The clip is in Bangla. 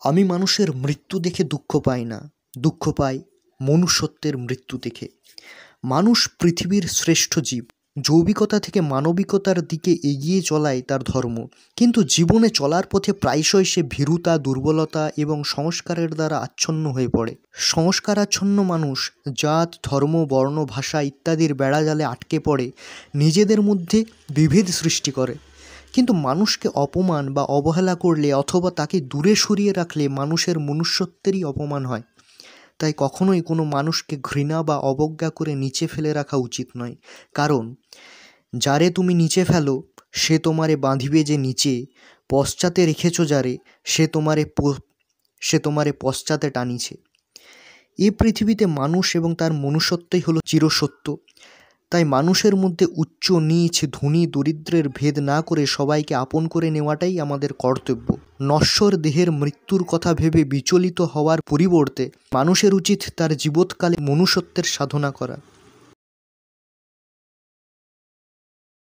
আমি মানুষের মৃত্যু দেখে দুঃখ পাই না, দুঃখ পাই মনুষ্যত্বের মৃত্যু দেখে। মানুষ পৃথিবীর শ্রেষ্ঠ জীব। জৈবিকতা থেকে মানবিকতার দিকে এগিয়ে চলাই তার ধর্ম। কিন্তু জীবনে চলার পথে প্রায়শই সে ভীরুতা, দুর্বলতা এবং সংস্কারের দ্বারা আচ্ছন্ন হয়ে পড়ে। সংস্কারাচ্ছন্ন মানুষ জাত, ধর্ম, বর্ণ, ভাষা ইত্যাদির বেড়াজালে আটকে পড়ে নিজেদের মধ্যে বিভেদ সৃষ্টি করে। কিন্তু মানুষকে অপমান বা অবহেলা করলে অথবা তাকে দূরে সরিয়ে রাখলে মানুষের মনুষ্যত্বেরই অপমান হয়। তাই কখনোই কোনো মানুষকে ঘৃণা বা অবজ্ঞা করে নিচে ফেলে রাখা উচিত নয়। কারণ যারে তুমি নিচে ফেলো সে তোমারে বাঁধিবে যে নিচে, পশ্চাতে রেখেছ যারে সে তোমারে পশ্চাতে টানিছে। এ পৃথিবীতে মানুষ এবং তার মনুষ্যত্বই হলো চিরসত্য। তাই মানুষের মধ্যে উচ্চ নীচ, ধনী দরিদ্রের ভেদ না করে সবাইকে আপন করে নেওয়াটাই আমাদের কর্তব্য। নশ্বর দেহের মৃত্যুর কথা ভেবে বিচলিত হওয়ার পরিবর্তে মানুষের উচিত তার জীবৎকালে মনুষ্যত্বের সাধনা করা।